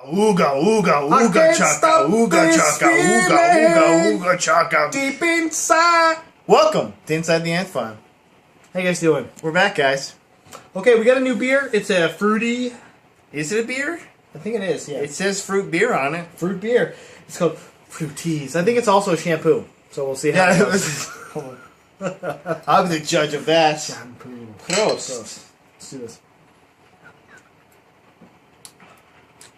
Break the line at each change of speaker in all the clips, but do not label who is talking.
Ooga, ooga, ooga, chaka, ooga, chaka, ooga, ooga, ooga, chaka.
Deep inside.
Welcome to Inside the Ant Farm.
How you guys doing?
We're back, guys.
Okay, we got a new beer. It's a fruity.
Is it a beer?
I think it is, yeah.
It says fruit beer on it.
Fruit beer. It's called Fruities. I think it's also a shampoo. So we'll see how it goes.
I'll be the judge of that.
Shampoo.
Gross.
Let's do this.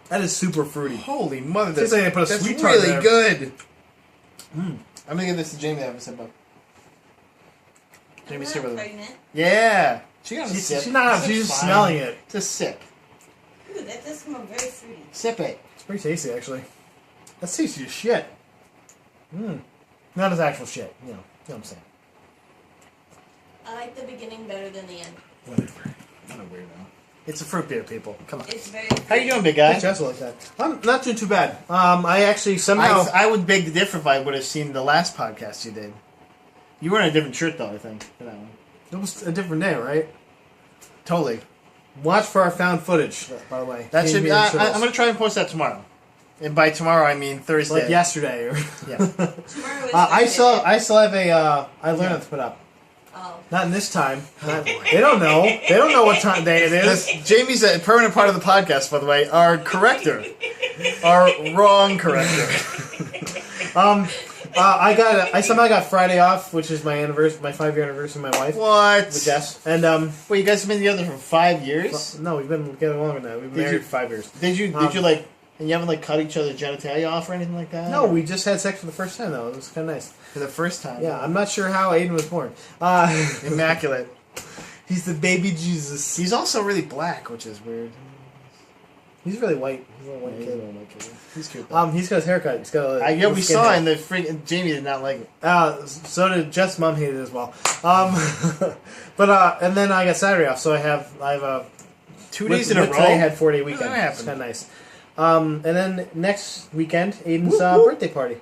That is super fruity.
Holy mother,
Tastes like they put a
that's
sweet tart
really
there.
good. I'm gonna give this to Jamie. Have a sip of. Jamie's here with him. Yeah. She got a sip.
She's not. She's just smelling it.
Just sip.
Ooh, that does smell very fruity.
Sip it.
It's pretty tasty, actually. That's tasty as shit. Not as actual shit. You know what I'm saying.
I like the beginning better than the end.
Whatever.
What a weirdo. It's a fruit beer, people. Come on.
It's very
How you doing, big guy?
Just like that. I'm not doing too bad. I actually somehow.
I would beg to differ if I would have seen the last podcast you did. You were in a different shirt, though, I think, for that one.
It was a different day, right?
Totally.
Watch for our found footage, by the way.
That should be. I'm going to try and post that tomorrow. And by tomorrow, I mean Thursday.
Like yesterday. Or
Yeah.
Tomorrow is
I
Thursday.
still have a. I learned how to put up.
Oh.
Not in this time. They don't know. They don't know what time day it is.
Jamie's a permanent part of the podcast, by the way. Our corrector. Our wrong corrector.
I somehow got Friday off, which is my anniversary, my 5-year anniversary with my wife.
What?
With Jess. And
Wait, you guys have been together for 5 years?
no, we've been together longer than that. We've been married for 5 years.
Did you like? And you haven't like cut each other's genitalia off or anything like that?
No, we just had sex for the first time though. It was kind of nice.
For the first time.
Yeah, I'm not sure how Aiden was born.
Immaculate.
He's the baby Jesus.
He's also really black, which is weird.
He's really white. He's a little white
Yeah,
kid.
he's cute. Though.
He's got his haircut. He's got a.
Yeah, we
skin
saw
hair.
and the freaking Jamie did not like it.
So did Jess' mom hated it as well. But and then I got Saturday off, so I have
2 days in a row.
Today I had 4-day weekend.
How did that
It's
happen?
kind of nice. And then next weekend, Aiden's birthday party.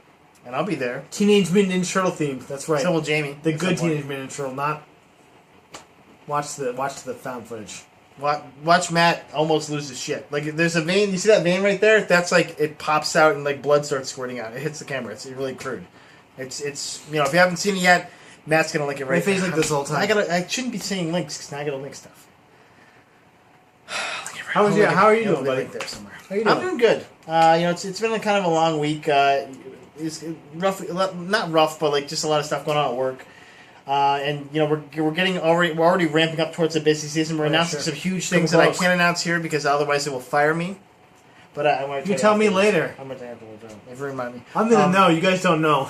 And I'll be there.
Teenage Mutant Ninja Turtle themed. That's right.
So will Jamie.
The good Teenage Mutant Ninja Turtle, not watch the found footage.
Watch Matt almost lose his shit. Like there's a vein. You see that vein right there? That's like it pops out and like blood starts squirting out. It hits the camera. It's really crude. It's if you haven't seen it yet, Matt's gonna link it right.
My face
there.
like this all the time.
I shouldn't be saying links because now I gotta link stuff.
How are you doing, buddy?
Link there somewhere.
How you doing?
I'm doing good. It's been kind of a long week. It's roughly not rough, but like just a lot of stuff going on at work. And we're already ramping up towards the busy season. We're announcing some huge things that I can't announce here because otherwise it will fire me. But I want to.
You tell me later.
I'm gonna tell you if you remind me.
I'm gonna know. You guys don't know.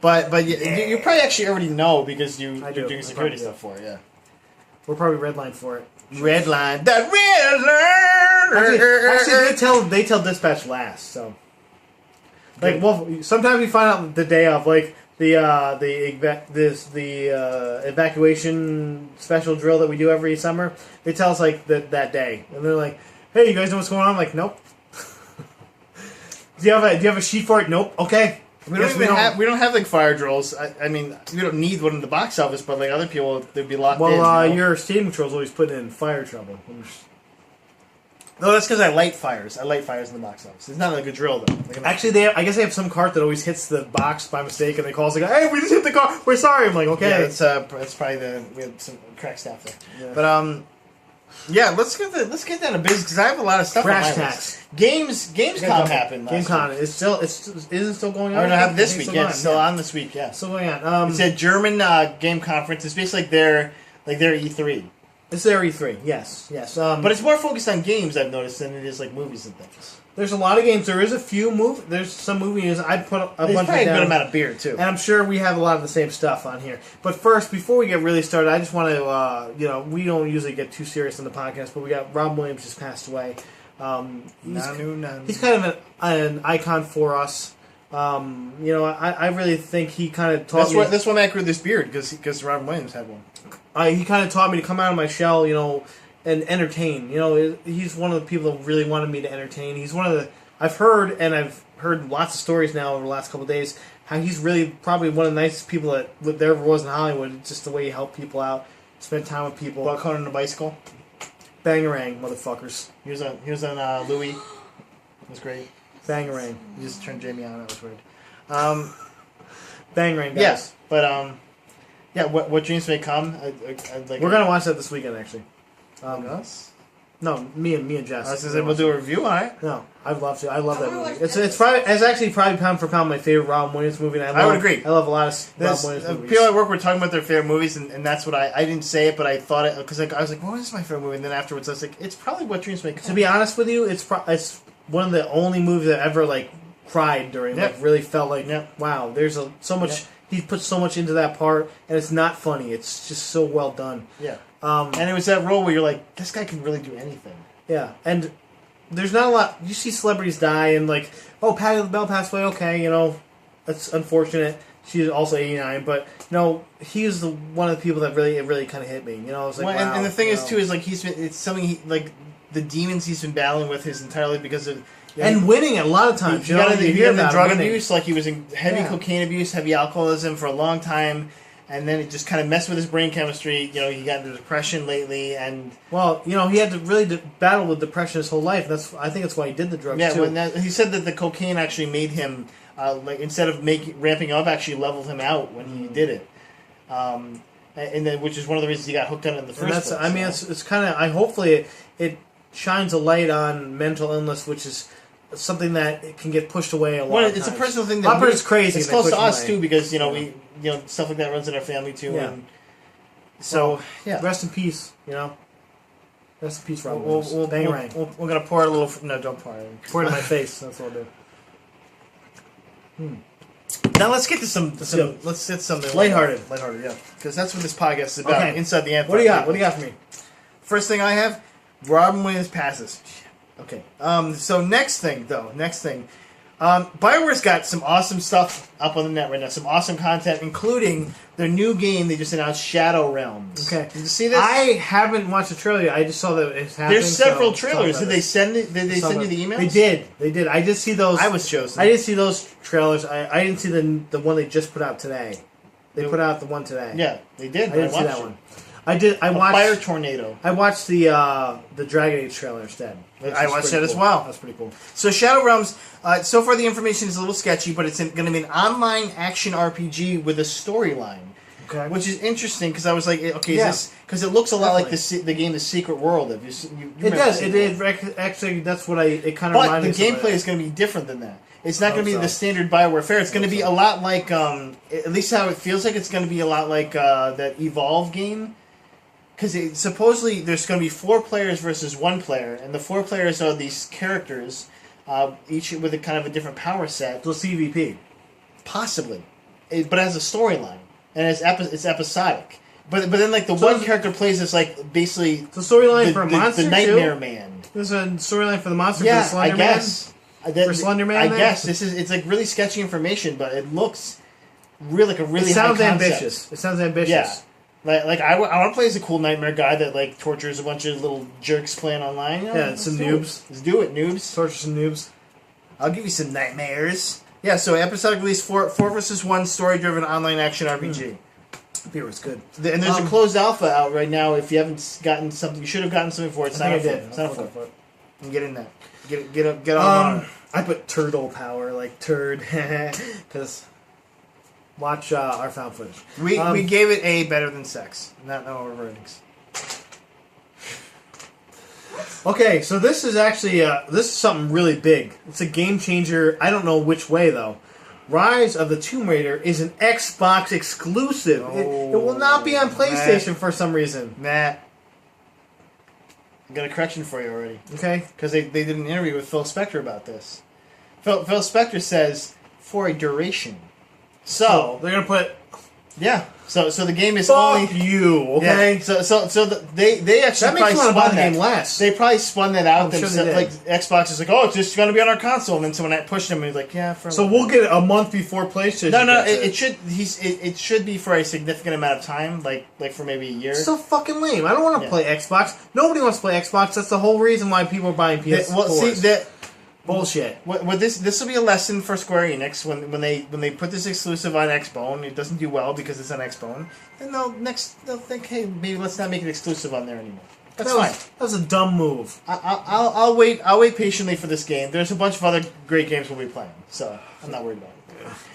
But you probably actually already know because you're
do.
doing security stuff for it. Yeah.
We're probably redlined for it.
Red line. That red line.
Actually, they tell dispatch last. So, like, well, sometimes we find out the day of, like the evacuation special drill that we do every summer. They tell us like that day, and they're like, "Hey, you guys know what's going on?" I'm like, "Nope." Do you have a sheet for it? Nope. Okay.
We don't have like fire drills. I mean, we don't need one in the box office, but like other people, they'd be locked in.
Well, your stadium patrol's always putting in fire trouble.
No, that's because I light fires. I light fires in the box office. It's not like a drill though.
Actually, I guess they have some cart that always hits the box by mistake, and they call us like, "Hey, we just hit the car. We're sorry." I'm like, "Okay."
Yeah, it's probably we have some crack staff there.
Yeah.
But yeah, let's get down to business because I have a lot of stuff.
Crash
on my
tax.
list. Gamescom happened.
Gamescom isn't still going on.
I don't have this week.
Yeah,
It's still on this week. Yeah,
still going on.
it's a German game conference. It's basically their E3.
It's their E3. Yes.
But it's more focused on games. I've noticed than it is like movies and things.
There's a lot of games. There is a few There's some movie news. I put a
There's
bunch
probably
of
a good
down,
amount of beer too.
and I'm sure we have a lot of the same stuff on here. But first, before we get really started, I just want to, we don't usually get too serious on the podcast, but we got Rob Williams just passed away. He's kind of an icon for us. I really think he kind of taught me.
That's why Matt grew this beard because Robin Williams had one.
He kind of taught me to come out of my shell, and entertain. He's one of the people that really wanted me to entertain. He's one of the I've heard lots of stories now over the last couple of days how he's really probably one of the nicest people that there ever was in Hollywood. It's just the way he helped people out, spent time with people.
Buck on a bicycle.
Bangarang, motherfuckers.
He was on Louis. was great.
Bangarang.
You just turned Jamie on. That was weird.
Bangarang, guys.
Yes, but yeah. What dreams may come.
We're gonna watch that this weekend, actually.
Us?
No, me and Jess.
I was gonna say we'll do a review on it.
No, I'd love to. I love
I
that
wanna
movie.
watch
It's
Texas.
actually probably pound for pound my favorite Robin Williams movie. And
I would agree.
I love a lot of Robin
This,
Williams movies.
people at work were talking about their favorite movies, and that's what I didn't say it, but I thought it because I was like, what is my favorite movie? And then afterwards, I was like, it's probably What Dreams May Come.
To be honest with you, it's one of the only movies that I ever cried during.
Yep.
Really felt like,
Yep.
wow, there's so much.
Yep.
He put so much into that part, and it's not funny. It's just so well done.
Yeah.
And
And it was that role where you're like, this guy can really do anything.
yeah, and there's not a lot. You see celebrities die, and Patti LaBelle passed away. Okay, that's unfortunate. She's also 89, but he is one of the people that really kind of hit me. I was like,
Well,
wow.
and the thing is too is it's something the demons he's been battling with his entirely because of
and winning a lot of times.
He got
you hear
into
about
drug
winning.
abuse, he was in heavy cocaine abuse, heavy alcoholism for a long time, and then it just kind of messed with his brain chemistry. He got into depression lately, and
well, he had to really battle with depression his whole life. I think that's why he did the drugs too.
He said that the cocaine actually made him instead of ramping up, actually leveled him out when he did it. And then, which is one of the reasons he got hooked on it in the first place.
I mean, it's kind of. Hopefully, it shines a light on mental illness, which is something that it can get pushed away a lot.
Well,
of
it's
times.
a personal thing.
It's crazy.
It's
and they
close to
push
us
away.
too because we stuff like that runs in our family too.
Yeah.
And so yeah,
Rest in peace. Rest in peace, Robin
we're
Williams.
we're gonna pour a little. No, don't pour it.
Pour it in my face. That's what I'll do.
Now let's get to some.
go.
Let's get something
Lighthearted.
Lighthearted, yeah. Because that's what this podcast is about.
Okay.
Inside the Anthem.
What do you got? What do you got for me?
First thing I have, Robin Williams passes. Okay. So next thing. BioWare's got some awesome stuff up on the net right now. Some awesome content, including their new game they just announced, Shadow Realms.
Okay.
Did you see this?
I haven't watched the trailer yet. I just saw that it's happening.
There's several
so
trailers. Did they send it? Did they send you the emails?
They did. I did see those.
I was chosen.
I did see those trailers. I didn't see the one they just put out today. They put out the one today.
Yeah, they did.
I didn't see
watched
that
it.
one. I did. I
A
watched.
fire tornado.
I watched the Dragon Age trailer instead.
I watched that as well.
That's pretty cool.
So Shadow Realms, so far the information is a little sketchy, but it's going to be an online action RPG with a storyline.
Okay.
Which is interesting because I was like, okay,
Yeah.
is this because it looks a lot
Definitely.
like the game The Secret World. If you
It
remember
does.
The
It
Secret
did. Actually, that's what it kind of
But
reminded
the
me of
gameplay is going to be different than that. It's not going to be
so.
the standard BioWare fare. It's going to be a lot like, at least how it feels like, it's going to be a lot like that Evolve game. Because supposedly there's going to be 4 players versus 1 player, and the 4 players are these characters, each with a kind of a different power set.
So CVP.
Possibly. But it has a storyline, and it's episodic. But then the one character plays as basically
The storyline for Monster
the Nightmare
too?
Man.
There's a storyline for the monster.
Yeah,
for the Slender
I guess.
For Slender Man
I
then?
guess it's really sketchy information, but it looks really
Man.
really
It sounds
high concept.
ambitious. It sounds ambitious.
Yeah. I want to play as a cool nightmare guy that tortures a bunch of little jerks playing online.
Yeah, some noobs.
Let's do it, noobs.
Torture some noobs.
I'll give you some nightmares. Yeah, so episodic release 4 versus 1 story-driven online action RPG.
Beer was good.
And there's a closed alpha out right now. If you haven't gotten something, you should have gotten something for it. Sign up for it. Sign up for it. And get in that. Get on it.
I put turtle power, turd, because watch our found footage.
We gave it A better than sex. Not our ratings.
Okay, so this is actually this is something really big. It's a game changer. I don't know which way though. Rise of the Tomb Raider is an Xbox exclusive. It will not be on PlayStation for some reason.
Matt, I got a correction for you already.
Okay.
Because they did an interview with Phil Spector about this. Phil Spector says for a duration. So
they're gonna put
yeah. So the game is
fuck
only
you. Okay.
Yeah. So they actually
That makes
probably
me want to buy
spun
the
that.
game less.
They probably spun that out
I'm sure
themselves.
they
Like Xbox is like, oh, it's just going to be on our console, and then someone pushed them, and he's like, yeah. For
So we'll get it a month before PlayStation.
No.
gets
It should be for a significant amount of time, like for maybe a year.
It's so fucking lame. I don't want to play Xbox. Nobody wants to play Xbox. That's the whole reason why people are buying PS4s.
Well, see that.
Bullshit.
What this will be a lesson for Square Enix when they put this exclusive on Xbone. It doesn't do well because it's on Xbone. Then they'll think, hey, maybe let's not make it exclusive on there anymore. That's fine.
That was a dumb move.
I'll wait. I'll wait patiently for this game. There's a bunch of other great games we'll be playing, so I'm not worried about it.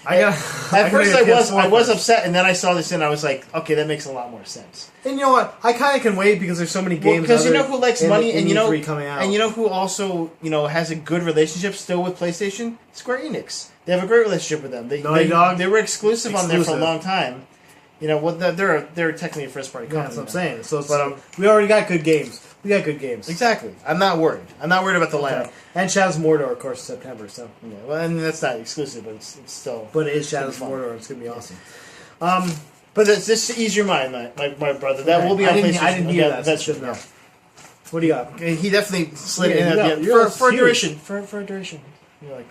At first, I was upset, and then I saw this, and I was like, okay, that makes a lot more sense.
And you know what? I kind of can wait because there's so many games.
Because you know who likes money, and you know,
coming out.
and you know who also has a good relationship still with PlayStation? Square Enix. They have a great relationship with them. They were exclusive on there for a long time. They're technically a first party company.
Yeah, that's what I'm saying. So we already got good games. We got good games.
Exactly. I'm not worried. I'm not worried about the lineup.
And Shadows of Mordor, of course, in September. So
yeah, well, and that's not exclusive, but it's still.
But it is Shadows of Mordor. It's gonna be awesome.
But just to ease your mind, my brother. That will be on PlayStation.
I didn't hear that.
That's good. No.
What do you got?
He definitely slid in
at the end
for a duration. For a duration. You're like,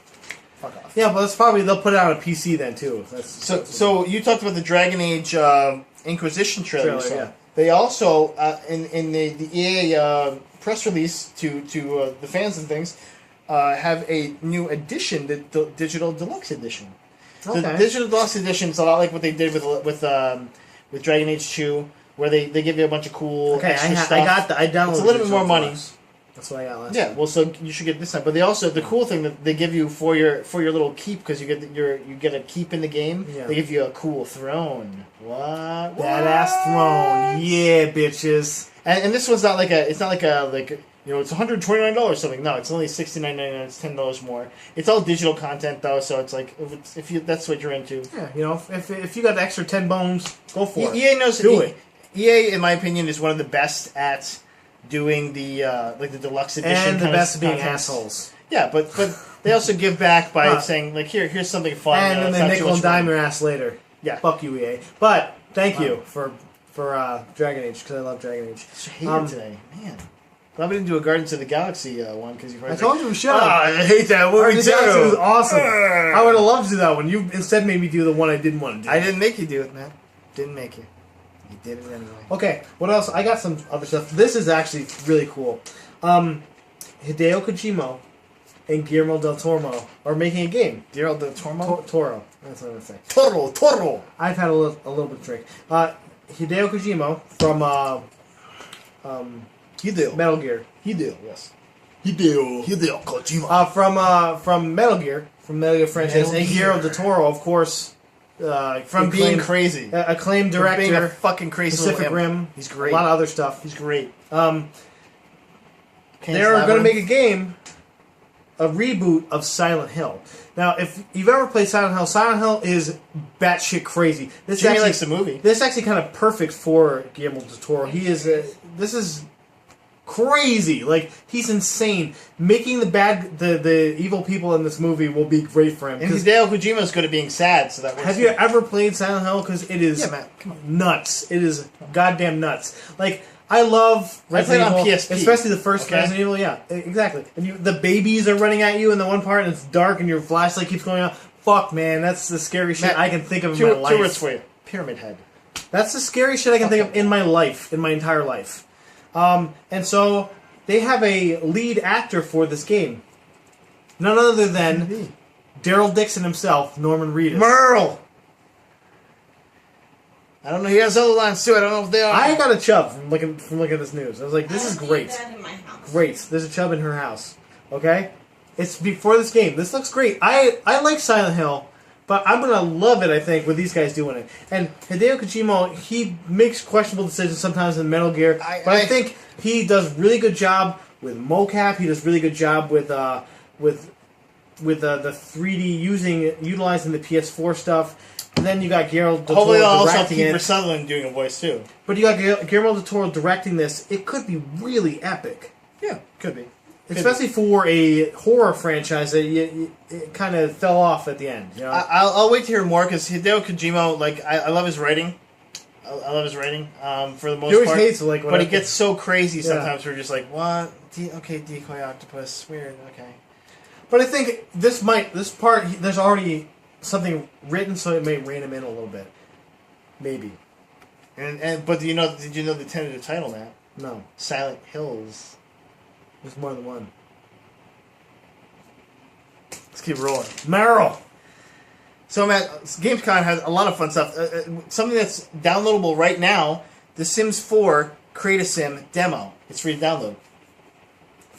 fuck off.
Yeah, but that's probably they'll put it on a PC then too.
So you talked about the Dragon Age Inquisition trailer.
Yeah.
They also in the EA press release to the fans and things have a new edition, the Digital Deluxe Edition. Okay. The Digital Deluxe Edition is a lot like what they did with Dragon Age 2, where they give you a bunch of cool extra stuff.
I downloaded.
It's a little bit more money.
That's what I got last
Yeah,
time.
well, so you should get this time. But they also the cool thing that they give you for your little keep, because you get a keep in the game. Yeah. They give you a cool throne. What?
Badass throne, yeah, bitches.
And this one's not like it's it's $129 or something. No, it's only $69.99. It's $10 more. It's all digital content though, so it's like if that's what you're into.
Yeah, if you got the extra 10 bones, go for it.
EA knows
do it.
EA, in my opinion, is one of the best at doing the the deluxe edition
and the best
of
being assholes.
Yeah, but they also give back by saying like here's something fun,
and then they nickel and dime your ass later.
Yeah,
fuck you, EA. But thank you for Dragon Age, because I love Dragon Age.
I hate it today, man. Glad we didn't do a Guardians of the Galaxy one because you've
I told you we should.
I hate that movie
Guardians
too.
of the Galaxy was awesome. I would have loved to do that one. You instead made me do the one I didn't want to do.
I didn't make you do it, man. Didn't make you. You did it anyway.
Okay, what else? I got some other stuff. This is actually really cool. Hideo Kojima and Guillermo del Toro are making a game.
Guillermo del Toro?
Toro. That's what I'm going to say.
Toro.
I've had a little bit of drink. Hideo Kojima from Metal Gear.
Hideo, yes. Hideo
From
Kojima.
Metal Gear franchise. And Guillermo del Toro, of course.
From being crazy,
acclaimed director,
being a fucking crazy
Pacific Rim.
He's great.
A lot of other stuff.
He's great.
They're going to make a game, a reboot of Silent Hill. Now, if you've ever played Silent Hill is batshit crazy.
Jimmy likes the movie.
This is actually kind of perfect for Guillermo del Toro. This is crazy. Like, he's insane. Making the evil people in this movie will be great for him.
And Hideo Kojima's good at being sad, so that works.
Have you ever played Silent Hill? Because it is
come on.
nuts. It is goddamn nuts. Like, I love Resident Evil,
on PSP.
especially the first Resident Evil. Yeah, exactly. And the babies are running at you in the one part, and it's dark, and your flashlight keeps going out. Fuck, man, that's the scary shit I can think of in my life.
2 words for you. Pyramid Head.
That's the scary shit I can think of in my life, in my entire life. And so they have a lead actor for this game. None other than Daryl Dixon himself, Norman Reedus.
Merle! I don't know. He has other lines too. I don't know if they are.
I got a chub from looking at this news. I was like, this is great.
That in my house.
Great. There's a chub in her house. Okay? It's before this game. This looks great. I like Silent Hill, but I'm going to love it, I think, with these guys doing it. And Hideo Kojima, he makes questionable decisions sometimes in Metal Gear, but I think he does really good job with mocap. He does really good job with the 3D utilizing the PS4 stuff. And then you got Guillermo del Toro
hopefully they'll also have
directing it.
Kiefer Sutherland doing a voice too.
But you got Guillermo del Toro directing this. It could be really epic.
Yeah, could be.
Especially for a horror franchise that it kind of fell off at the end. You know?
I'll wait to hear more because Hideo Kojima, like I love his writing. I love his writing for the most part.
He always hates it,
but he gets so crazy sometimes. We're just like, what? Decoy octopus, weird. Okay.
But I think this part there's already something written, so it may rein him in a little bit, maybe.
But did you know the tentative title, Matt?
No.
Silent Hills.
There's more than one.
Let's keep rolling.
Meryl.
So, Matt, Gamescom has a lot of fun stuff. Something that's downloadable right now, The Sims 4 Create a Sim demo. It's free to download.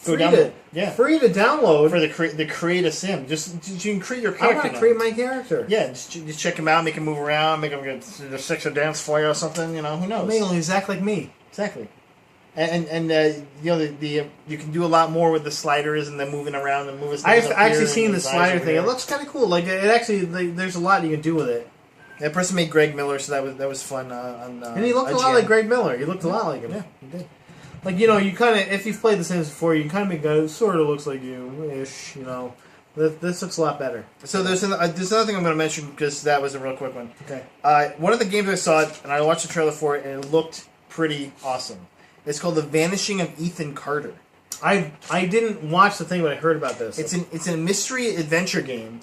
Go
Free
download. Yeah.
Free to download.
For the Create a Sim. Just you can create your
I
character.
want to create my character.
Yeah, just check him out, make him move around, make him get the sexual dance for you or something. You know, who knows?
Maybe he'll exact like me.
Exactly. And you know the you can do a lot more with the sliders and then moving around and moving.
I've actually seen the slider thing. It looks kind of cool. Like it actually, there's a lot you can do with it.
That person made Greg Miller, so that was fun.
And he looked a lot like Greg Miller. He looked a lot like him.
Yeah, he did.
Like, you know, you kind of, if you've played The Sims before, you can kind of make a sort of looks like you-ish, you know. This looks a lot better.
So there's another thing I'm going to mention because that was a real quick one.
Okay.
One of the games I saw, and I watched the trailer for it, and it looked pretty awesome. It's called The Vanishing of Ethan Carter.
I didn't watch the thing, but I heard about this.
It's a mystery adventure game.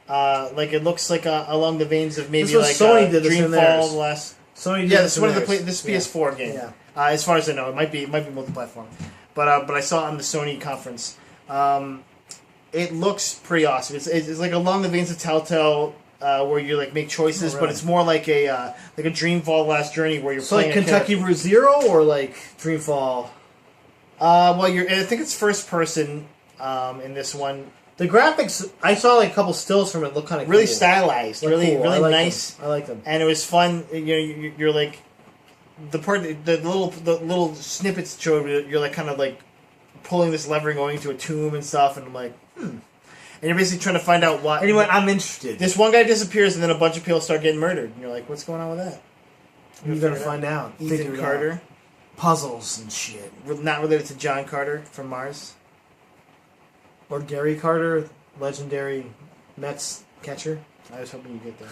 Like it looks like along the veins of maybe like
Sony did this in
Dreamfall.
theirs.
The last.
Sony did
Yeah,
this
this one
in
of the
theirs.
this PS4 game.
Yeah.
As far as I know, it might be multi-platform, but I saw it on the Sony conference. It looks pretty awesome. It's like along the veins of Telltale, where you like make choices,
Oh, really?
but it's more like a Dreamfall Last Journey where you're
So
playing
like Kentucky Route Zero or like Dreamfall?
Well, I think it's first person in this one.
The graphics, I saw like a couple stills from it. Look kind of
Really
cool.
stylized,
Look
really
cool. I like
nice.
them. I like them.
And it was fun. You know, you're like the little snippets showed. You're like kind of like pulling this lever and going into a tomb and stuff. And I'm like, And you're basically trying to find out why.
Anyway, I'm interested.
This one guy disappears, and then a bunch of people start getting murdered. And you're like, what's going on with that?
You're gonna find out.
Ethan
Figure it
Carter,
out. Puzzles and shit.
not related to John Carter from Mars.
Or Gary Carter, legendary Mets catcher.
I was hoping you get there.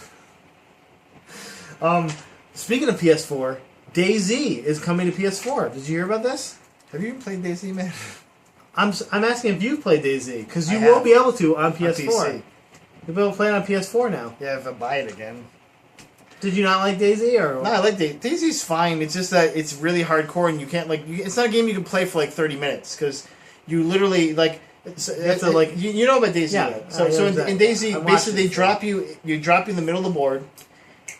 Speaking of PS4, DayZ is coming to PS4. Did you hear about this?
Have you even played DayZ, man?
I'm asking if you've played DayZ, because you
I
will
have.
be able to on PS4.
PC.
You'll be able to play it on PS4 now.
Yeah, if I buy it again.
Did you not like DayZ? Or?
No, I like DayZ. DayZ's fine. It's just that it's really hardcore, and you can't it's not a game you can play for like 30 minutes because you literally like.
You have to, like-
you know about DayZ.
Yeah,
right? So
I know
in
exactly. I
DayZ,
watched
basically
it
they drop you in the middle of the board,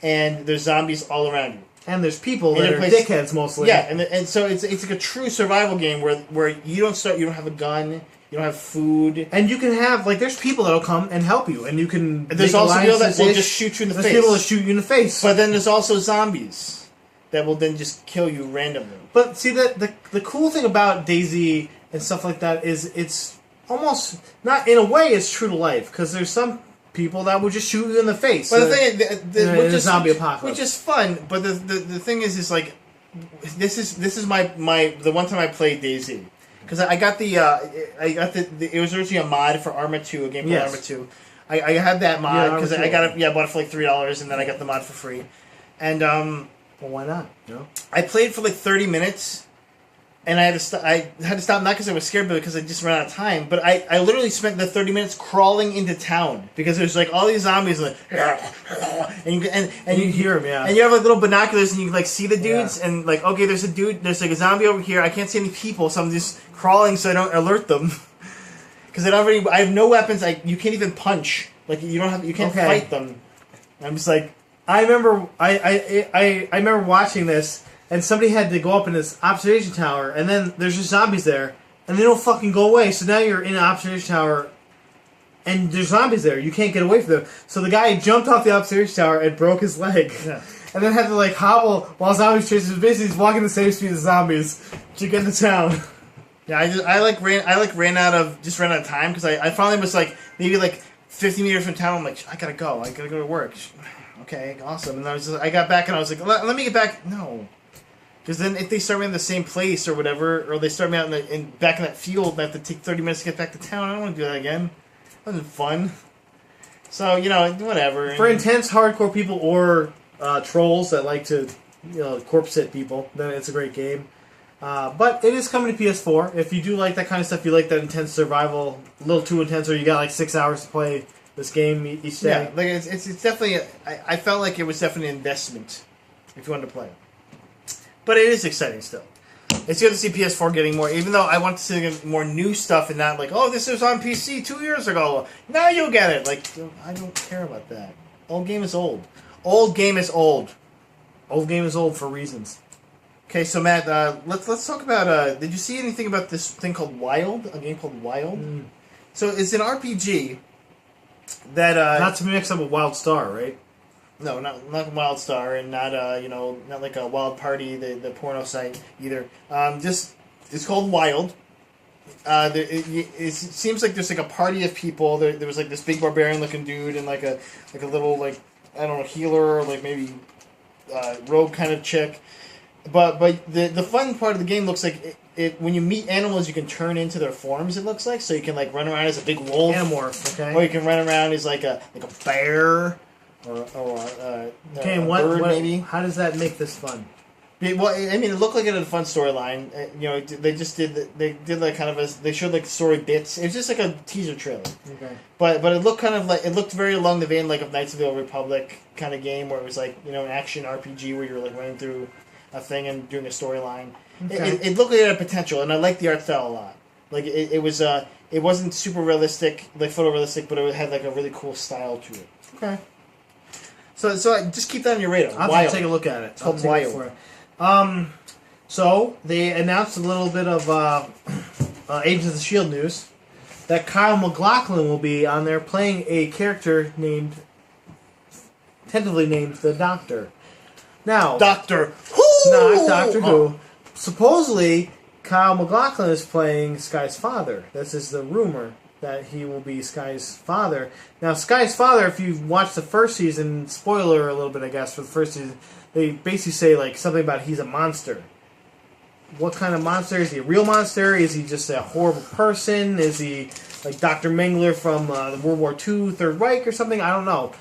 and there's zombies all around you.
And there's people
And
that
it
are
plays-
dickheads mostly.
Yeah, and so it's like a true survival game where you don't have a gun, you don't have food.
And you can have, like, there's people that'll come and help you, and you can.
There's
make
also people that will
alliances-ish.
just shoot you in the
There's
face.
people that shoot you in the face.
But then there's also zombies that will then just kill you randomly.
But see, the cool thing about DayZ and stuff like that is it's almost not in a way it's true to life because there's some people that will just shoot you in the face.
But the thing is,
in a zombie apocalypse,
which is fun. But the thing is like this is my the one time I played DayZ because I got the it was originally a mod for Arma 2, a game called Arma 2. I had that mod because I got it. I bought it for like $3, and then I got the mod for free. And
well, why not? You know?
I played for like 30 minutes, and I had to stop not because I was scared, but because I just ran out of time. But I literally spent the 30 minutes crawling into town because there's like all these zombies like, and you
hear them, yeah.
and you have like little binoculars and you like see the dudes
Yeah.
and like okay, there's like a zombie over here. I can't see any people, so I'm just crawling so I don't alert them because I have no weapons. You can't even punch. Like you can't fight them. And I'm just like.
I remember I remember watching this, and somebody had to go up in this observation tower, and then there's just zombies there, and they don't fucking go away. So now you're in an observation tower, and there's zombies there. You can't get away from them. So the guy jumped off the observation tower and broke his leg, and then had to like hobble while zombies chase him. Basically, he's walking the same speed as zombies to get into town.
Yeah, I ran out of time because I finally was like maybe like 50 meters from town. I'm like I gotta go to work. Okay, awesome. And I got back and I was like, let me get back. No. Because then if they start me in the same place or whatever, or they start me out back in that field and I have to take 30 minutes to get back to town, I don't want to do that again. That wasn't fun. So, whatever.
For intense hardcore people or trolls that like to, corpse hit people, then it's a great game. But it is coming to PS4. If you do like that kind of stuff, you like that intense survival, a little too intense, or you got like 6 hours to play this game each day.
Yeah, like it's definitely. I felt like it was definitely an investment if you wanted to play it. But it is exciting still. It's good to see PS4 getting more, even though I want to see more new stuff and not like, oh, this was on PC 2 years ago. Now you'll get it. Like, I don't care about that. Old game is old. Old game is old.
Old game is old for reasons.
Okay, so Matt, let's talk about. Did you see anything about this thing called Wild? A game called Wild. So it's an RPG that
Not to mix up with Wild Star, right?
no, not Wild Star, and not not like a Wild Party, the porno site either. Just it's called Wild. It seems like there's like a party of people. There was like this big barbarian looking dude and like a little like I don't know healer or like maybe rogue kind of chick. But the fun part of the game looks like it when you meet animals you can turn into their forms. It looks like so you can like run around as a big wolf,
Animorph, okay.
or you can run around as like a bear or
Okay,
a
and what,
bird
what
maybe.
how does that make this fun?
Well, I mean, it looked like it had a fun storyline. They just did like kind of they showed like story bits. It was just like a teaser trailer.
Okay.
But it looked kind of like it looked very along the vein like of Knights of the Old Republic kind of game where it was like an action RPG where you're like running through a thing and doing a storyline.
Okay.
It looked like it had potential, and I liked the art style a lot. Like it wasn't super realistic, like photorealistic, but it had like a really cool style to it.
Okay.
So just keep that on your radar.
I'll have to take a look at it.
It's called
I'll take it
Wild.
for it. So they announced a little bit of Agents of the Shield news that Kyle MacLachlan will be on there playing a character tentatively named the Doctor. Now,
Doctor Who.
not Doctor Who. Supposedly, Kyle MacLachlan is playing Sky's father. This is the rumor that he will be Sky's father. Now, Sky's father, if you've watched the first season, spoiler a little bit, I guess, for the first season, they basically say like something about he's a monster. What kind of monster? Is he a real monster? Is he just a horrible person? Is he like Dr. Mengele from the World War II Third Reich or something? I don't know.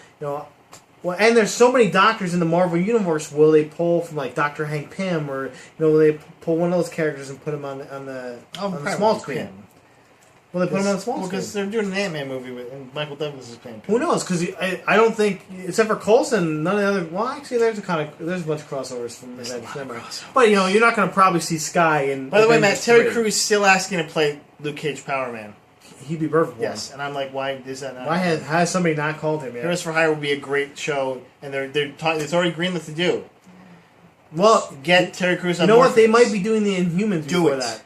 Well, and there's so many doctors in the Marvel universe. Will they pull from like Dr. Hank Pym, or will they pull one of those characters and put him on the small screen? Will they put him on the small screen?
Because they're doing an Ant-Man movie and Michael Douglas is playing.
Who knows? Because I don't think, except for Coulson, none of the other. Well, actually, there's a bunch of crossovers from Avengers. But you're not going to probably see Sky in.
By the way, Matt,
Avengers
Terry
3.
Crews is still asking to play Luke Cage Power Man.
He'd be perfect for
Yes,
him.
and I'm like, why is that not?
Why has somebody not called him yet?
Heroes for Hire would be a great show, and it's already greenlit to do.
Well,
Get Terry Crews on
you know
board
what? They
for
might
this.
be doing the Inhumans
Do
before
it.
that.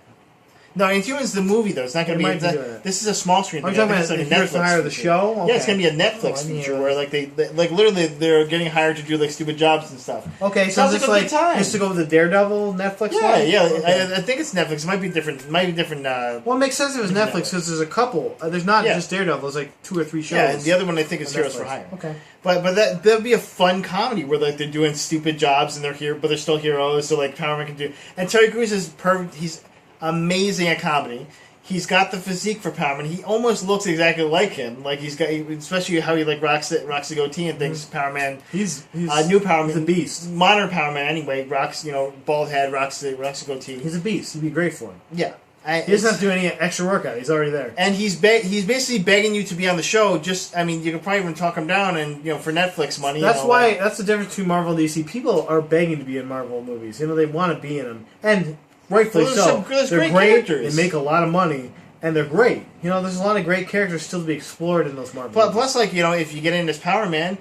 No, Inhumans the movie though. It's not going
They
to
might
be.
be doing it.
This is a small screen.
Are you
thing.
talking
I
about
think it's
the
like a
Heroes for Hire, the
feature.
show? Okay.
Yeah, it's going to be a Netflix feature where like they like literally they're getting hired to do like stupid jobs and stuff.
Okay, so
Sounds
it's
like a good time.
just to go with the Daredevil Netflix
Yeah,
one?
yeah.
Okay.
I think it's Netflix. It might be different.
Well, it makes sense if it's
Different
Netflix because there's a couple. There's not
Yeah.
just Daredevil. There's like 2 or 3 shows.
Yeah, and the other one I think is
on
Heroes for
Netflix.
Hire.
Okay.
But that'd be a fun comedy where like they're doing stupid jobs and they're here, but they're still heroes. So like Power Man can do. And Terry Crews is perfect. He's amazing at comedy. He's got the physique for Power Man. He almost looks exactly like him. Like he's got, especially how he like rocks the goatee and things. Power Man.
He's
New Power Man.
He's a beast.
Modern Power Man anyway. Rocks bald head. Rocks the goatee.
He's a beast. He'd be great for him.
Yeah.
He doesn't have to do any extra workout. He's already there.
And he's basically begging you to be on the show. Just, I mean, you can probably even talk him down, and for Netflix money.
That's
and all
why.
that.
That's the difference between Marvel and DC. People are begging to be in Marvel movies. They want to be in them, and rightfully
Well,
so.
there's
They're
great
great.
characters.
They make a lot of money, and they're great. There's a lot of great characters still to be explored in those Marvel.
But
movies.
plus, if you get into Power Man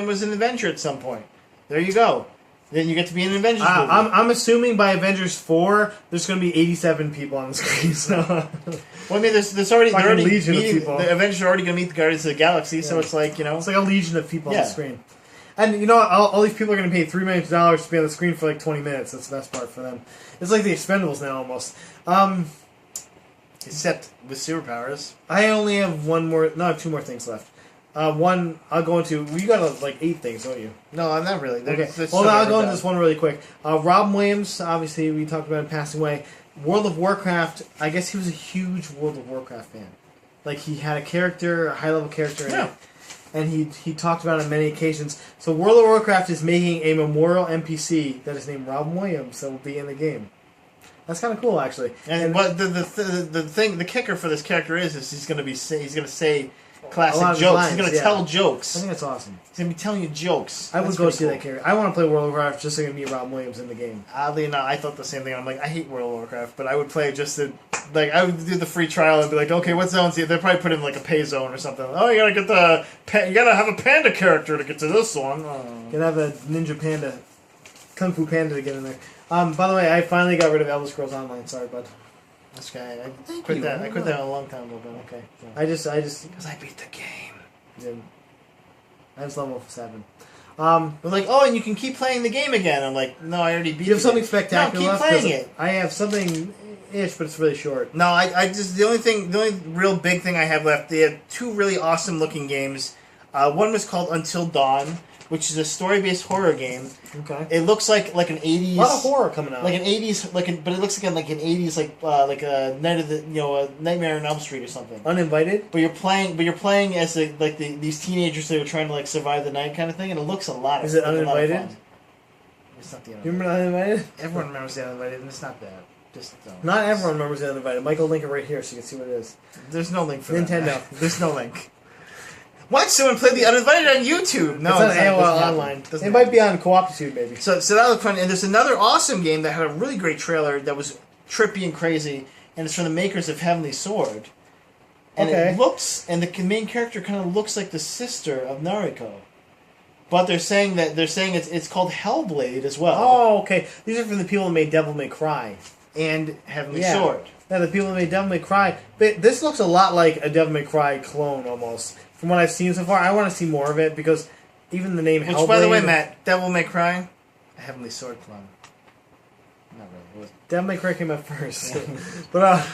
was an adventure at some point. There you go. Then you get to be in an Avengers movie.
I'm assuming by Avengers 4, there's going to be 87 people on the screen. So.
Well, I mean, there's already
Fucking
they're already
legion of
meeting,
people.
the Avengers are already going to meet the Guardians of the Galaxy, so it's like
It's like a legion of people on
Yeah.
the screen. And all these people are going to pay $3 million to be on the screen for like 20 minutes. That's the best part for them. It's like the Expendables now almost.
except with superpowers.
I only have I have 2 more things left. One, I'll go into. You got like 8 things, don't you?
No, not really.
Okay. Well, I'll go into this one really quick. Robin Williams, obviously, we talked about him passing away. World of Warcraft, I guess he was a huge World of Warcraft fan. Like, he had a high-level character in it. And he talked about it on many occasions. So World of Warcraft is making a memorial NPC that is named Robin Williams that will be in the game. That's kind of cool, actually.
And what the kicker for this character is he's going to say
A lot
classic
of
jokes.
lines,
He's going to
yeah.
tell
I
jokes.
think that's awesome.
He's going to be telling you jokes.
I would
That's
go
pretty
see
cool.
that character. I want to play World of Warcraft just so I can meet Robin Williams in the game.
Oddly enough, I thought the same thing. I'm like, I hate World of Warcraft, but I would play it just to, I would do the free trial and be like, okay, what zones? They'll probably put in like a pay zone or something. Oh, you gotta have a panda character to get to this one. Oh.
You can have a Ninja Panda, Kung Fu Panda to get in there. By the way, I finally got rid of Elder Scrolls Online. Sorry, bud.
That's okay. I
Thank
quit
you.
that. I quit that a long time ago, but okay. So.
I just
Because I beat the game.
did. I was level 7.
But like, oh, and you can keep playing the game again. I'm like, no, I already beat.
You have something
it.
spectacular
No, keep
left? 'Cause
playing it.
I have something ish, but it's really short.
No, I just the only real big thing I have left. They have 2 really awesome looking games. One was called Until Dawn, which is a story-based horror game.
Okay.
It looks like an 80s.
A lot of horror coming out.
Like an 80s, but it looks like an 80s, like a Night of the, a Nightmare on Elm Street or something.
Uninvited.
But you're playing as these teenagers that are trying to like survive the night kind of thing, and it looks a lot.
Is it
like,
Uninvited?
A lot of fun. It's not the
You
Uninvited.
remember Uninvited?
Everyone remembers the Uninvited, and it's not that. Just
Not everyone remembers Uninvited. Michael, link it right here so you can see what it is.
There's no link for
Nintendo.
that. There's no link. Watch someone play the Uninvited on YouTube. No,
it's on
not-
AOL
doesn't happen.
Online.
Doesn't
It might
happen.
be on Cooptitude, maybe.
So that looked fun. And there's another awesome game that had a really great trailer that was trippy and crazy, and it's from the makers of Heavenly Sword. And
Okay.
it looks, and the main character kind of looks like the sister of Nariko. But they're saying it's called Hellblade as well.
Oh, okay. These are from the people that made Devil May Cry.
And Heavenly
Yeah.
Sword.
Yeah, the people that made Devil May Cry. But this looks a lot like a Devil May Cry clone, almost. From what I've seen so far, I want to see more of it, because even the name
Which,
Hellblade...
by the way, Matt, Devil May Cry, a Heavenly Sword clone. Not really.
Devil May Cry came out first.
Yeah.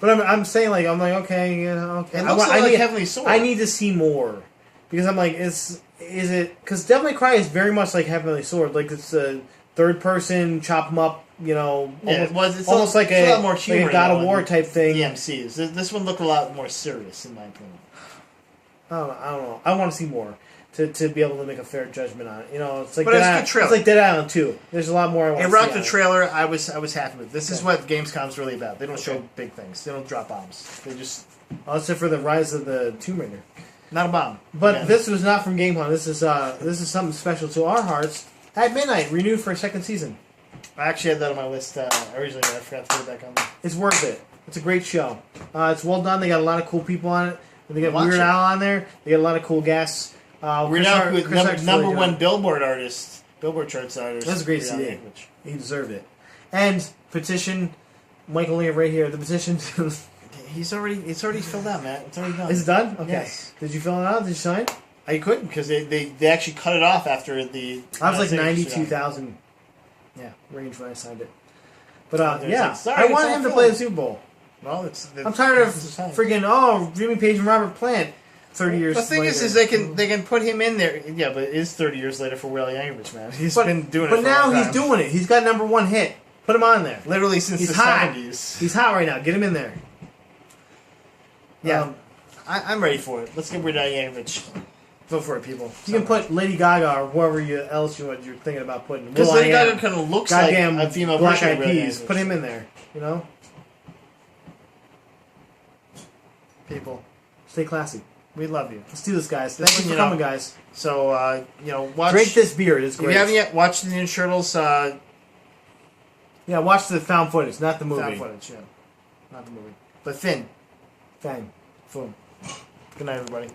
but I'm saying, like, okay, okay.
It looks a lot like Heavenly Sword.
I need to see more. Because I'm like, is it... Because Devil May Cry is very much like Heavenly Sword. Like, it's a third person, chop them up,
Yeah,
almost,
almost
like
a
a
lot more humor.
like a God of
though,
War
in
type thing.
The MCs. This one looked a lot more serious, in my opinion.
I don't know. I want to see more to be able to make a fair judgment on it. It's like
But it's a good trailer.
It's like Dead Island 2. There's a lot more I want
It
to
rocked
see.
the trailer. I was happy with. This is
Okay.
what Gamescom's really about. They don't show
Okay.
big things. They don't drop bombs. They just
Except for the Rise of the Tomb Raider.
not a bomb.
But
Again.
this was not from GameCom. This is something special to our hearts. At midnight, renewed for a second season.
I actually had that on my list originally, but I forgot to put it back on there.
It's worth it. It's a great show. It's well done. They got a lot of cool people on it. They got
Watch
Weird
it.
Al on there. They got a lot of cool guests.
We're now
Chris Hard's
number
really
one
good.
Billboard artist, Billboard charts artist.
That's a great
Weird Al
CD.
Yankovic.
He deserved it. And petition, Michael Lee right here. The petition.
It's already filled out, Matt. It's already done.
Is it done? Okay.
Yes.
Did you fill it out? Did you sign?
I couldn't because they actually cut it off after the.
I was like
signature
92,000. Yeah, range when I signed it. But
There's
yeah,
like, sorry,
I
it's
want
all
him to
filled.
play the Super Bowl.
Well,
I'm tired of
it's fine.
freaking Jimmy Page and Robert Plant. 30 years.
The thing
later.
is they can put him in there. Yeah, but it is 30 years later for Will Yankovic, man. He's been doing it.
But
for
now
a long
he's
time.
doing it. He's got number one hit. Put him on there.
Literally since
He's
the
hot.
70s.
He's hot right now. Get him in there.
Yeah, I'm ready for it. Let's get Weird Al Yankovic.
Vote for it, people. You can put Lady Gaga or whoever else you're thinking about putting.
Because
Will
Lady
I Am.
Gaga kind of looks
Goddamn
like a female
Black
version
Eyed
of Will
Peas.
Yankovic.
Put him in there.
People,
Stay classy.
we love you.
Let's do this, guys.
This
Thank you
one,
for coming, guys.
So watch.
Drink this beer. It's
If you
great.
haven't yet watched the Ninja Turtles,
Yeah, watch the found footage, not the movie.
found footage, yeah, not the movie, but Finn,
Fang.
Fum. Good night, everybody.